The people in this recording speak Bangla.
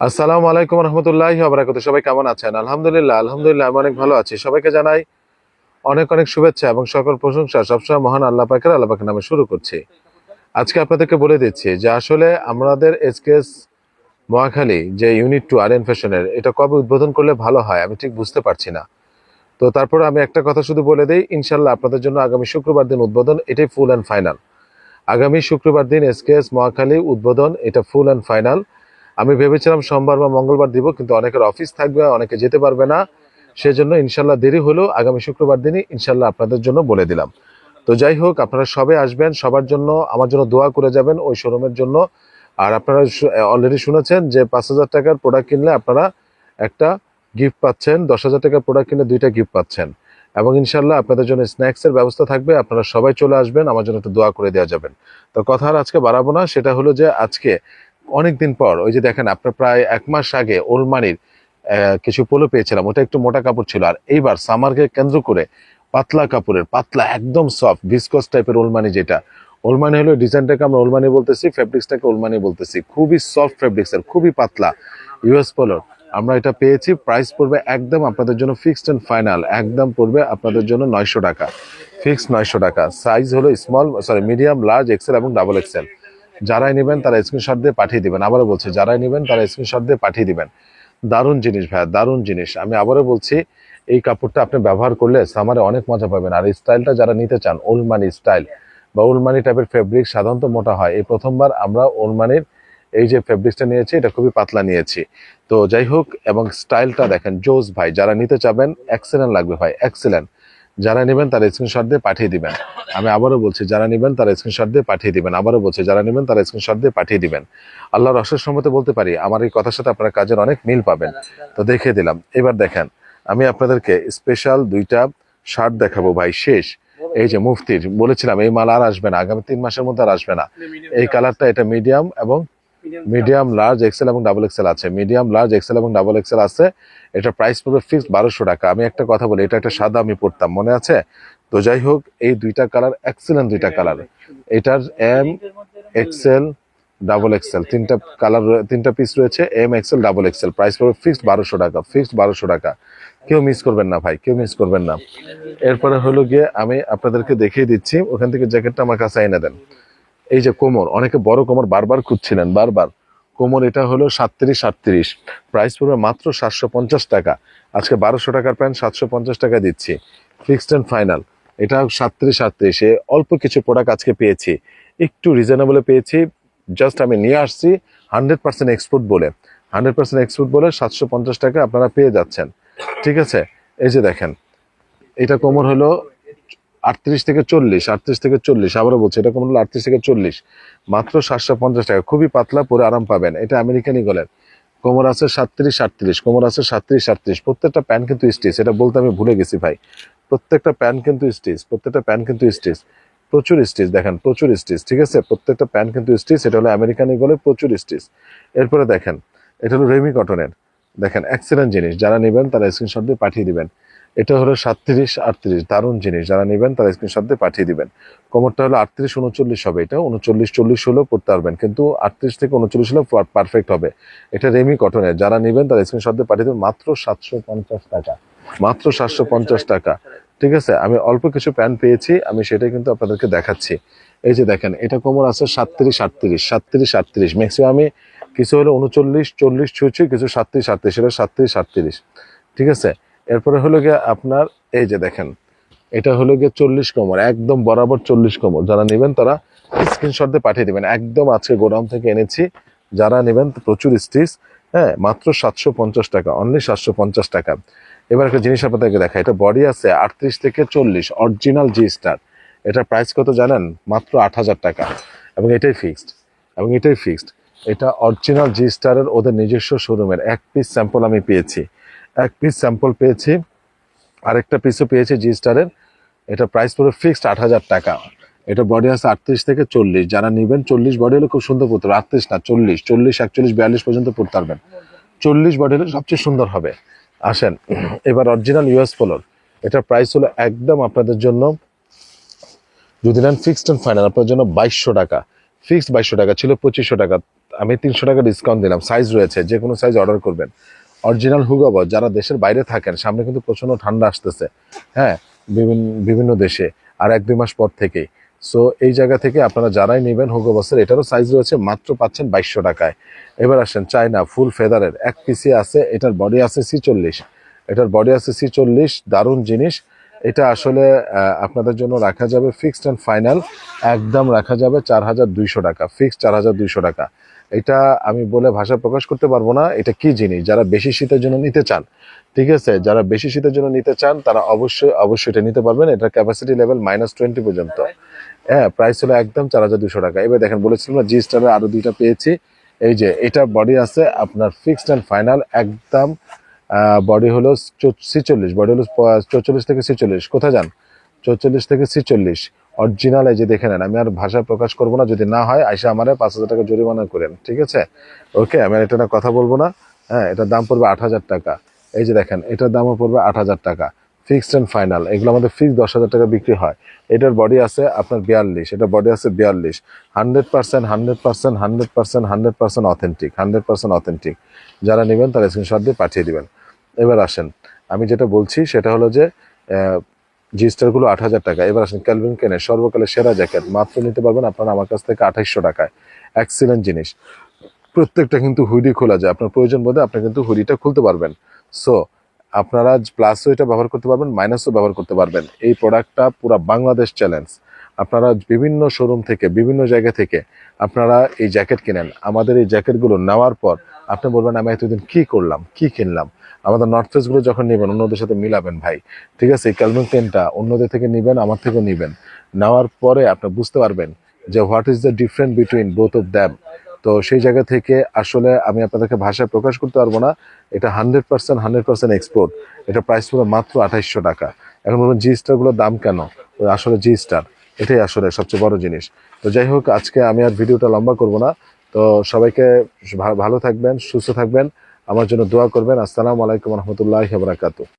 আসসালামু আলাইকুম রহমতুল্লাহি ওয়া বারাকাতুহু। সবাই কেমন আছেন? আলহামদুলিল্লাহ আমি অনেক ভালো আছি। সবাইকে জানাই অনেক অনেক শুভেচ্ছা এবং সকল প্রশংসা সবসময় মহান আল্লাহ পাকের নামে শুরু করছি। আজকে আপনাদেরকে বলে দিচ্ছি যে আসলে আমাদের এসকেএস মহাখালী যে ইউনিট 2 আরএন ফ্যাশনের এটা কবে উদ্বোধন করলে ভালো হয় আমি ঠিক বুঝতে পারছি না। তো তারপরে আমি একটা কথা শুধু বলে দিই, ইনশাল্লাহ আপনাদের জন্য আগামী শুক্রবার দিন উদ্বোধন, এটাই ফুল অ্যান্ড ফাইনাল। আগামী শুক্রবার দিন এসকেএস মহাখালী উদ্বোধন, এটা ফুল অ্যান্ড ফাইনাল। আমি ভেবেছিলাম সোমবার বা মঙ্গলবার দিব, কিন্তু অনেকের অফিস থাকবে, অনেকে যেতে পারবে না, সেজন্য ইনশাল্লাহ দেরি হলেও আগামী শুক্রবার দিনই ইনশাল্লাহ আপনাদের জন্য বলে দিলাম। তো যাই হোক, আপনারা সবে আসবেন, সবার জন্য আমার জন্য দোয়া করে যাবেন ওই শোরুমের জন্য। আর আপনারা অলরেডি শুনেছেন যে 5,000 টাকার প্রোডাক্ট কিনলে আপনারা একটা গিফট পাচ্ছেন, 10,000 টাকার প্রোডাক্ট কিনলে 2টা গিফট পাচ্ছেন, এবং ইনশাল্লাহ আপনাদের জন্য স্ন্যাক্সের ব্যবস্থা থাকবে। আপনারা সবাই চলে আসবেন, আমার জন্য একটু দোয়া করে দেওয়া যাবেন। তো কথা আর আজকে বাড়াবো না, সেটা হলো যে আজকে অনেকদিন পর ওই যে দেখেন, আপনার প্রায় 1 মাস আগে ওলমানির কিছু পোলো পেয়েছিলাম, ওটা একটু মোটা কাপড় ছিল। আর এইবার সামারকে কেন্দ্র করে পাতলা কাপড়ের, পাতলা একদম সফট ভিসকস টাইপের ওলমানি, যেটা ওলমানি হলো ডিজাইনটাকে আমরা ওলমানি বলতেছি, ফেব্রিক্সটাকে ওলমানি বলতেছি। খুবই সফট ফেব্রিক্সের, খুবই পাতলা ইউএস পোলোর আমরা এটা পেয়েছি। প্রাইস পড়বে একদম আপনাদের জন্য ফিক্সড অ্যান্ড ফাইনাল, একদম পড়বে আপনাদের জন্য 900 টাকা, ফিক্সড 900 টাকা। সাইজ হলো মিডিয়াম, লার্জ, এক্সেল এবং ডাবল এক্সেল। যারাই নেবেন তারা স্ক্রিনশট দিয়ে পাঠিয়ে দিবেন। আবারও বলছি, যারাই নেবেন তারা স্ক্রিনশট দিয়ে পাঠিয়ে দিবেন। দারুণ জিনিস ভাইয়া, দারুণ জিনিস। আমি আবারও বলছি, এই কাপড়টা আপনি ব্যবহার করলে সামারে অনেক মজা পাবেন। আর এই স্টাইলটা যারা নিতে চান, ওলমানি স্টাইল বা ওলমানি টাইপের ফেব্রিক সাধারণত মোটা হয়, এই প্রথমবার আমরা ওলমানির এই যে ফেব্রিক্সটা নিয়েছি, এটা খুবই পাতলা নিয়েছি। তো যাই হোক, এবং স্টাইলটা দেখেন জোস ভাই, যারা নিতে চাবেন এক্সেলেন্ট লাগবে ভাই, এক্সেলেন্ট। যারা নেবেন তারা স্ক্রিনশট দিয়ে পাঠিয়ে দিবেন। আমি আবারও বলছি, যারা নেবেন তারা স্ক্রিনশট দিয়ে পাঠিয়ে দিবেন। আবারও বলছি, যারা নেবেন তারা স্ক্রিনশট দিয়ে পাঠিয়ে দিবেন। আল্লাহর অশেষ রহমতে বলতে পারি, আমার এই কথার সাথে আপনার কাজের অনেক মিল পাবেন। তো দেখিয়ে দিলাম। এবার দেখেন, আমি আপনাদেরকে স্পেশাল 2টা শার্ট দেখাবো ভাই। শেষ এই যে মুফতির বলেছিলাম, এই মাল আর আসবে না, আগামী 3 মাসের মধ্যে আর আসবে না। এই কালারটা, এটা মিডিয়াম এবং মিডিয়াম, লার্জ, এক্সেল এবং ডাবল এক্সেল আছে। মিডিয়াম, লার্জ, এক্সেল এবং ডাবল এক্সেল আছে। এটা প্রাইস পড়বে ফিক্সড 1200 টাকা। আমি একটা কথা বলি, এটা একটা সাদা আমি পড়তাম, মনে আছে? তো যাই হোক, এই 2টা কালার এক্সেলেন্ট, 2টা কালার। এটার এম, এক্সেল, ডাবল এক্সেল 3টা কালার, 3টা পিস রয়েছে, M, XL, double XL. Price পড়বে ফিক্সড 1200 টাকা, ফিক্সড 1200 টাকা। কেউ মিস করবেন না ভাই, কেউ মিস করবেন না। এরপরে হলো গিয়ে আমি আপনাদেরকে দেখিয়ে দিচ্ছি, ওখান থেকে জ্যাকেটটা আমার কাছে এনে দেন। এই যে কোমর, অনেকে বড় কোমর বারবার খুঁজছিলেন, বারবার কোমর, এটা হলো 37-38, প্রাইস পড়বে মাত্র 750 টাকা। আজকে 1200 টাকার প্যান্ট 750 টাকা দিচ্ছি, ফিক্সড অ্যান্ড ফাইনাল। এটা 37-38, অল্প কিছু প্রোডাক্ট আজকে পেয়েছি, একটু রিজনেবলে পেয়েছি। জাস্ট আমি নিয়ে আসছি 100% এক্সপোর্ট বলে, 100% এক্সপোর্ট বলে 750 টাকা আপনারা পেয়ে যাচ্ছেন। ঠিক আছে, এই যে দেখেন, এটা কোমর হলো 38 থেকে 40, 38 থেকে 40, আবারও বলছি এটা কোমর হলো 38 থেকে 40, মাত্র 750 টাকা। খুবই পাতলা, পরে আরাম পাবেন। এটা আমেরিকান ইগলের কোমর আছে 37-38, কোমর আছে 37-38। প্রত্যেকটা প্যান্ট কিন্তু স্টিচ, এটা বলতে আমি ভুলে গেছি ভাই। প্রত্যেকটা প্যান্ট কিন্তু স্টিচ, প্রত্যেকটা প্যান্ট কিন্তু স্টিচ, প্রচুর স্টিচ, দেখেন প্রচুর স্টিচ। ঠিক আছে, প্রত্যেকটা প্যান্ট কিন্তু স্টিচ। এটা হলো আমেরিকান ইগলের, প্রচুর স্টিচ। এরপরে দেখেন, এটা হলো রেমি কটনের, দেখেন এক্সেলেন্ট জিনিস। যারা নেবেন তারা স্ক্রিনশট দিয়ে পাঠিয়ে দিবেন। এটা হলো 37-38, দারুণ জিনিস। যারা নেবেন তারা স্ক্রিনশট দিয়ে পাঠিয়ে দিবেন। কোমরটা হলো 38-39 হবে, এটা 39-40 হলেও পড়তে পারবেন, কিন্তু 38 থেকে 39 হলেও পারফেক্ট হবে। এটা রেমি কটনের। যারা নেবেন তারা স্ক্রিনশট দিয়ে পাঠিয়ে দেবেন, মাত্র 750 টাকা, মাত্র 750 টাকা। ঠিক আছে, আমি অল্প কিছু প্যান্ট পেয়েছি, আমি সেটাই কিন্তু আপনাদেরকে দেখাচ্ছি। এই যে দেখেন, এটা কোমর আছে 37-38, 37-38, ম্যাক্সিমামই কিছু হলো 39-40 ছুঁচি, কিছু 37-38, সেটা 37-38। ঠিক আছে, এরপরে হলো গিয়ে আপনার এই যে দেখেন, এটা হলো গিয়ে 40 কোমর, একদম বরাবর 40 কোমর। যারা নেবেন তারা স্ক্রিনশট দিয়ে পাঠিয়ে দিবেন। একদম আজকে গোডাউন থেকে এনেছি, যারা নেবেন প্রচুর স্টিচ। হ্যাঁ, মাত্র 750 টাকা, অনলি 750 টাকা। এবার একটা জিনিস আপনাদেরকে দেখা, এটা বডি আছে 38 থেকে 40, অরিজিনাল জি স্টার। এটার প্রাইস কত জানেন? মাত্র 8,000 টাকা, এবং এটাই ফিক্সড, এবং এটাই ফিক্সড। এটা অরিজিনাল জি স্টারের, ওদের নিজস্ব শোরুমের। এক পিস স্যাম্পল আমি পেয়েছি, এক পিস স্যাম্পল পেয়েছি, আরেকটা পিসও পেয়েছি জি স্টারের। এটা প্রাইস পুরো ফিক্সড 8,000 টাকা। এটা বডি আছে 38 থেকে 40, যারা নেবেন 40 বডি হলে খুব সুন্দর পড়তে হবে, 38 না 40, 40, 41, 42 পর্যন্ত পড়তে পারবেন। 40 বডি হলে সবচেয়ে সুন্দর হবে। আসেন, এবার অরিজিনাল ইউএস পোলোর, এটার প্রাইস হলো একদম আপনাদের জন্য, যদি নেন ফিক্সড অ্যান্ড ফাইনাল, আপনার জন্য 2200 টাকা, ফিক্সড 2200 টাকা ছিল, 2500 টাকা। আমি 300 টাকা ডিসকাউন্ট দিলাম, সাইজ রয়েছে, যে কোনো সাইজ অর্ডার করবেন। অরিজিনাল হুগো বস, যারা দেশের বাইরে থাকেন, সামনে কিন্তু প্রচন্ড ঠান্ডা আসতেছে, হ্যাঁ, বিভিন্ন দেশে, আর 1-2 মাস পর থেকেই। সো এই জায়গা থেকে আপনারা যারাই নেবেন হুগো বসের, এটারও সাইজ রয়েছে, মাত্র পাচ্ছেন 2200 টাকায়। এবার আসেন চায়না ফুল ফেদারের এক পিসি আছে, এটার বডি আছে C40, এটার বডি আছে C40, দারুণ জিনিস। এটা আসলে আপনাদের জন্য রাখা যাবে ফিক্সড অ্যান্ড ফাইনাল, একদম রাখা যাবে 4200 টাকা, ফিক্সড 4200 টাকা। এটা আমি বলে ভাষা প্রকাশ করতে পারবো না এটা কি জিনিস। যারা বেশি শীতের জন্য নিতে চান, ঠিক আছে, যারা বেশি শীতের জন্য নিতে চান তারা অবশ্যই এটা নিতে পারবেন। এটার ক্যাপাসিটি লেভেল -20 পর্যন্ত। হ্যাঁ, প্রাইস হলো একদম 4200 টাকা। এবার দেখেন, বলেছিলাম না জি স্টারের আরো 2টা পেয়েছি। এই যে এটা বডি আছে আপনার ফিক্সড অ্যান্ড ফাইনাল একদম, বডি হলো 46, বডি হলো 44 থেকে 46। কোথায় যান? 44 থেকে 46 অরিজিনাল। এই যে দেখে নেন, আমি আর ভাষা প্রকাশ করবো না, যদি না হয় আইসা আমারে 5000 টাকা জরিমানা করেন, ঠিক আছে? ওকে, আমি আর এটা না কথা বলবো না। হ্যাঁ, এটার দাম পড়বে 8000 টাকা। এই যে দেখেন, এটার দামও পড়বে 8000 টাকা, ফিক্সড অ্যান্ড ফাইনাল। এগুলো আমাদের ফিক্সড 10,000 টাকা বিক্রি হয়। এটার বডি আছে আপনার 42, এটার বডি আছে 42। 100% অথেন্টিক, 100% অথেন্টিক। যারা নেবেন তারা স্ক্রিনশট দিয়ে পাঠিয়ে দিবেন। এবার আসেন, আমি যেটা বলছি সেটা হলো যে জি স্টারগুলো 8000 টাকা। এবার আসেন ক্যালভিন ক্লেইনের সর্বকালের সেরা জ্যাকেট, মাত্র নিতে পারবেন আপনারা আমার কাছ থেকে 2800 টাকায়। এক্সিলেন্ট জিনিস, প্রত্যেকটা কিন্তু হুডি খোলা যায়, আপনার প্রয়োজন বোধে আপনি কিন্তু হুডিটা খুলতে পারবেন। সো আপনারা প্লাসও এটা ব্যবহার করতে পারবেন, মাইনাসও ব্যবহার করতে পারবেন। এই প্রোডাক্টটা পুরো বাংলাদেশ চ্যালেঞ্জ। আপনারা বিভিন্ন শোরুম থেকে, বিভিন্ন জায়গা থেকে আপনারা এই জ্যাকেট কিনেন। আমাদের এই জ্যাকেটগুলো নেওয়ার পর আপনি বলবেন আমি এতদিন কি করলাম, কি কিনলাম। আমাদের নর্থ ফেসগুলো যখন নেবেন, অন্যদের সাথে মিলাবেন ভাই, ঠিক আছে? এই ক্যালভিন ক্লেইনটা অন্যদের থেকে নেবেন, আমার থেকেও নেবেন। নেওয়ার পরে আপনি বুঝতে পারবেন যে what is the difference between both of them. তো সেই জায়গা থেকে আসলে আমি আপনাদেরকে ভাষায় প্রকাশ করতে পারবো না। এটা 100% এক্সপোর্ট। এটা প্রাইস পুরো মাত্র 2800 টাকা। এখন বলবেন জি স্টারগুলোর দাম কেন? আসলে জি স্টার এটাই আসলে সবচেয়ে বড় জিনিস। তো যাই হোক, আজকে আমি আর ভিডিওটা লম্বা করব না। তো সবাইকে ভালো থাকবেন, সুস্থ থাকবেন, আমার জন্য দোয়া করবেন। আসসালামু আলাইকুম রহমতুল্লাহি ওয়া বারাকাতুহু।